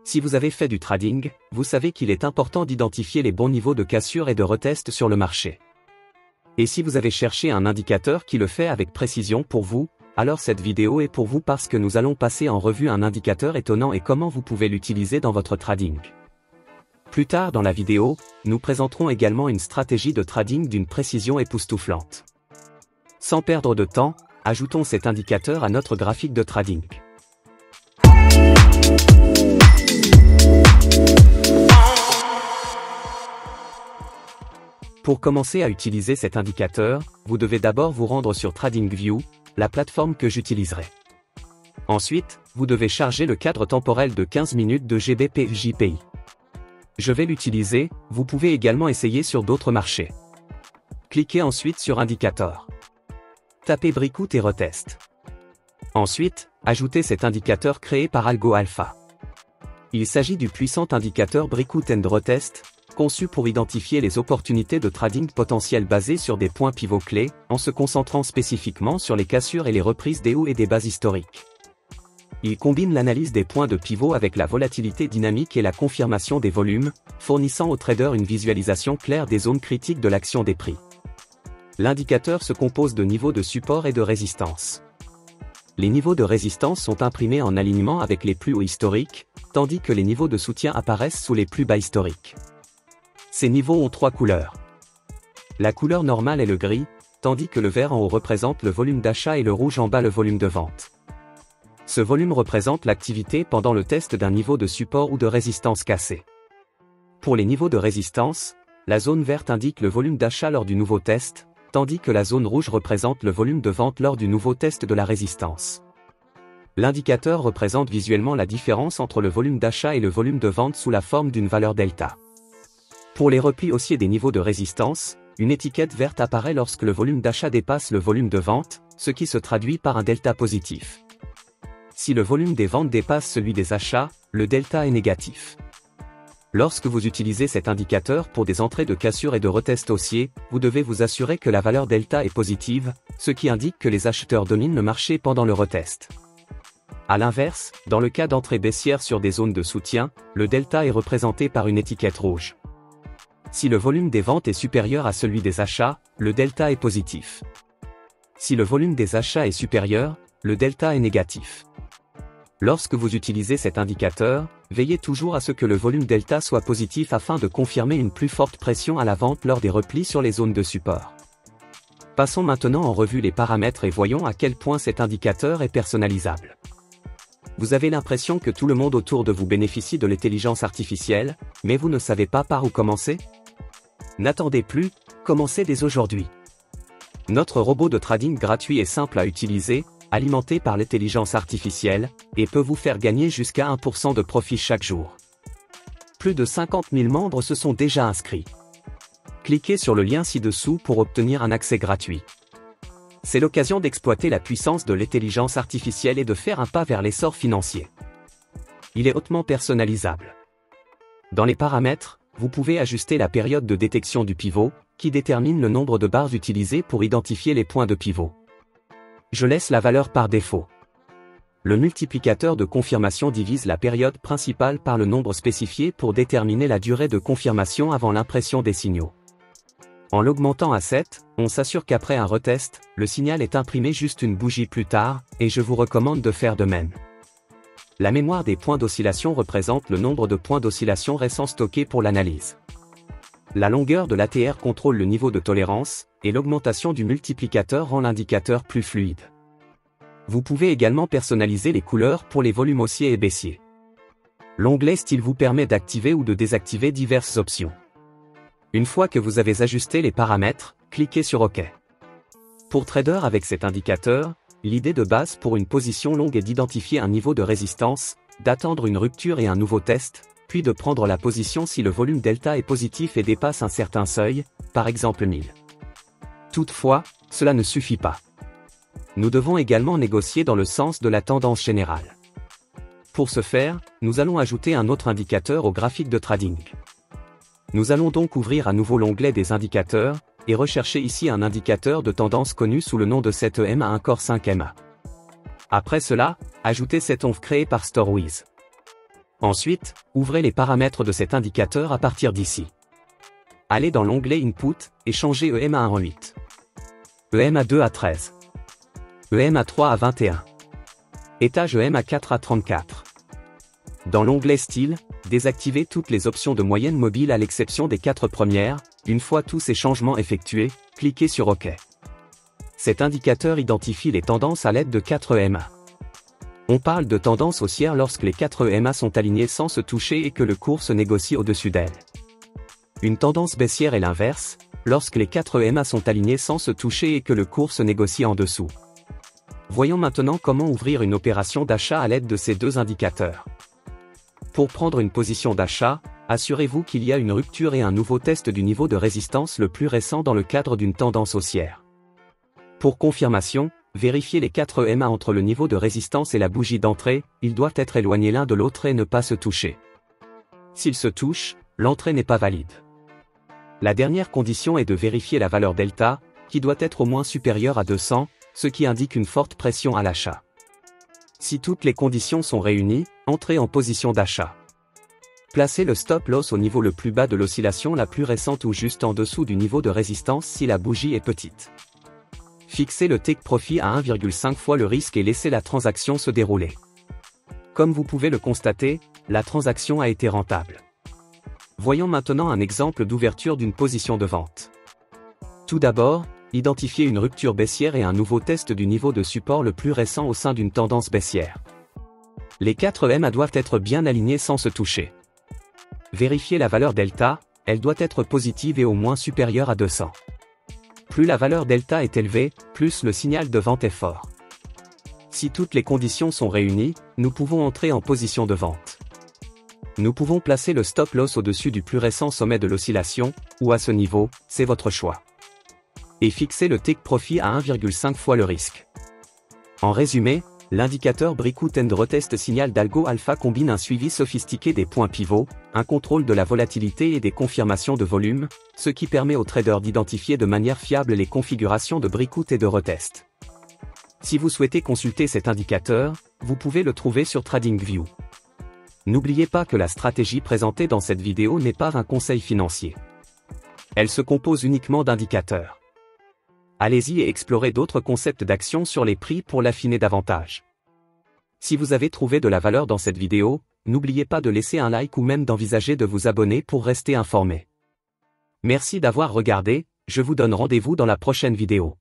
Si vous avez fait du trading, vous savez qu'il est important d'identifier les bons niveaux de cassure et de retest sur le marché. Et si vous avez cherché un indicateur qui le fait avec précision pour vous, alors cette vidéo est pour vous parce que nous allons passer en revue un indicateur étonnant et comment vous pouvez l'utiliser dans votre trading. Plus tard dans la vidéo, nous présenterons également une stratégie de trading d'une précision époustouflante. Sans perdre de temps, ajoutons cet indicateur à notre graphique de trading. Pour commencer à utiliser cet indicateur, vous devez d'abord vous rendre sur TradingView, la plateforme que j'utiliserai. Ensuite, vous devez charger le cadre temporel de 15 minutes de GBP/JPY. Je vais l'utiliser, vous pouvez également essayer sur d'autres marchés. Cliquez ensuite sur Indicator. Tapez Breakout et Retest. Ensuite, ajoutez cet indicateur créé par Algo Alpha. Il s'agit du puissant indicateur Breakout and Retest, conçu pour identifier les opportunités de trading potentielles basées sur des points pivots clés, en se concentrant spécifiquement sur les cassures et les reprises des hauts et des bas historiques. Il combine l'analyse des points de pivot avec la volatilité dynamique et la confirmation des volumes, fournissant aux traders une visualisation claire des zones critiques de l'action des prix. L'indicateur se compose de niveaux de support et de résistance. Les niveaux de résistance sont imprimés en alignement avec les plus hauts historiques, tandis que les niveaux de soutien apparaissent sous les plus bas historiques. Ces niveaux ont trois couleurs. La couleur normale est le gris, tandis que le vert en haut représente le volume d'achat et le rouge en bas le volume de vente. Ce volume représente l'activité pendant le test d'un niveau de support ou de résistance cassé. Pour les niveaux de résistance, la zone verte indique le volume d'achat lors du nouveau test, tandis que la zone rouge représente le volume de vente lors du nouveau test de la résistance. L'indicateur représente visuellement la différence entre le volume d'achat et le volume de vente sous la forme d'une valeur delta. Pour les replis haussiers des niveaux de résistance, une étiquette verte apparaît lorsque le volume d'achat dépasse le volume de vente, ce qui se traduit par un delta positif. Si le volume des ventes dépasse celui des achats, le delta est négatif. Lorsque vous utilisez cet indicateur pour des entrées de cassure et de retest haussier, vous devez vous assurer que la valeur delta est positive, ce qui indique que les acheteurs dominent le marché pendant le retest. A l'inverse, dans le cas d'entrée baissière sur des zones de soutien, le delta est représenté par une étiquette rouge. Si le volume des ventes est supérieur à celui des achats, le delta est positif. Si le volume des achats est supérieur, le delta est négatif. Lorsque vous utilisez cet indicateur, veillez toujours à ce que le volume delta soit positif afin de confirmer une plus forte pression à la vente lors des replis sur les zones de support. Passons maintenant en revue les paramètres et voyons à quel point cet indicateur est personnalisable. Vous avez l'impression que tout le monde autour de vous bénéficie de l'intelligence artificielle, mais vous ne savez pas par où commencer? N'attendez plus, commencez dès aujourd'hui. Notre robot de trading gratuit est simple à utiliser, alimenté par l'intelligence artificielle, et peut vous faire gagner jusqu'à 1% de profit chaque jour. Plus de 50 000 membres se sont déjà inscrits. Cliquez sur le lien ci-dessous pour obtenir un accès gratuit. C'est l'occasion d'exploiter la puissance de l'intelligence artificielle et de faire un pas vers l'essor financier. Il est hautement personnalisable. Dans les paramètres, vous pouvez ajuster la période de détection du pivot, qui détermine le nombre de barres utilisées pour identifier les points de pivot. Je laisse la valeur par défaut. Le multiplicateur de confirmation divise la période principale par le nombre spécifié pour déterminer la durée de confirmation avant l'impression des signaux. En l'augmentant à 7, on s'assure qu'après un retest, le signal est imprimé juste une bougie plus tard, et je vous recommande de faire de même. La mémoire des points d'oscillation représente le nombre de points d'oscillation récents stockés pour l'analyse. La longueur de l'ATR contrôle le niveau de tolérance, et l'augmentation du multiplicateur rend l'indicateur plus fluide. Vous pouvez également personnaliser les couleurs pour les volumes haussiers et baissiers. L'onglet Style vous permet d'activer ou de désactiver diverses options. Une fois que vous avez ajusté les paramètres, cliquez sur OK. Pour trader avec cet indicateur, l'idée de base pour une position longue est d'identifier un niveau de résistance, d'attendre une rupture et un nouveau test, puis de prendre la position si le volume delta est positif et dépasse un certain seuil, par exemple 1000. Toutefois, cela ne suffit pas. Nous devons également négocier dans le sens de la tendance générale. Pour ce faire, nous allons ajouter un autre indicateur au graphique de trading. Nous allons donc ouvrir à nouveau l'onglet des indicateurs, et rechercher ici un indicateur de tendance connu sous le nom de 7EM à un Core 5MA. Après cela, ajoutez cette onve créée par StoreWiz. Ensuite, ouvrez les paramètres de cet indicateur à partir d'ici. Allez dans l'onglet Input et changez EMA1 en 8. EMA2 à 13. EMA3 à 21. Étage EMA4 à 34. Dans l'onglet Style, désactivez toutes les options de moyenne mobile à l'exception des 4 premières. Une fois tous ces changements effectués, cliquez sur OK. Cet indicateur identifie les tendances à l'aide de 4 EMA. On parle de tendance haussière lorsque les 4 EMA sont alignés sans se toucher et que le cours se négocie au-dessus d'elles. Une tendance baissière est l'inverse, lorsque les 4 EMA sont alignés sans se toucher et que le cours se négocie en dessous. Voyons maintenant comment ouvrir une opération d'achat à l'aide de ces deux indicateurs. Pour prendre une position d'achat, assurez-vous qu'il y a une rupture et un nouveau test du niveau de résistance le plus récent dans le cadre d'une tendance haussière. Pour confirmation, vérifiez les 4 EMA entre le niveau de résistance et la bougie d'entrée, ils doivent être éloignés l'un de l'autre et ne pas se toucher. S'ils se touchent, l'entrée n'est pas valide. La dernière condition est de vérifier la valeur delta, qui doit être au moins supérieure à 200, ce qui indique une forte pression à l'achat. Si toutes les conditions sont réunies, entrez en position d'achat. Placez le stop loss au niveau le plus bas de l'oscillation la plus récente ou juste en dessous du niveau de résistance si la bougie est petite. Fixez le take profit à 1,5 fois le risque et laissez la transaction se dérouler. Comme vous pouvez le constater, la transaction a été rentable. Voyons maintenant un exemple d'ouverture d'une position de vente. Tout d'abord, identifiez une rupture baissière et un nouveau test du niveau de support le plus récent au sein d'une tendance baissière. Les 4 EMA doivent être bien alignés sans se toucher. Vérifiez la valeur delta, elle doit être positive et au moins supérieure à 200. Plus la valeur delta est élevée, plus le signal de vente est fort. Si toutes les conditions sont réunies, nous pouvons entrer en position de vente. Nous pouvons placer le stop loss au-dessus du plus récent sommet de l'oscillation, ou à ce niveau, c'est votre choix. Et fixer le take profit à 1,5 fois le risque. En résumé, l'indicateur Breakout and Retest signal d'Algo Alpha combine un suivi sophistiqué des points pivots, un contrôle de la volatilité et des confirmations de volume, ce qui permet aux traders d'identifier de manière fiable les configurations de Breakout et de Retest. Si vous souhaitez consulter cet indicateur, vous pouvez le trouver sur TradingView. N'oubliez pas que la stratégie présentée dans cette vidéo n'est pas un conseil financier. Elle se compose uniquement d'indicateurs. Allez-y et explorez d'autres concepts d'action sur les prix pour l'affiner davantage. Si vous avez trouvé de la valeur dans cette vidéo, n'oubliez pas de laisser un like ou même d'envisager de vous abonner pour rester informé. Merci d'avoir regardé, je vous donne rendez-vous dans la prochaine vidéo.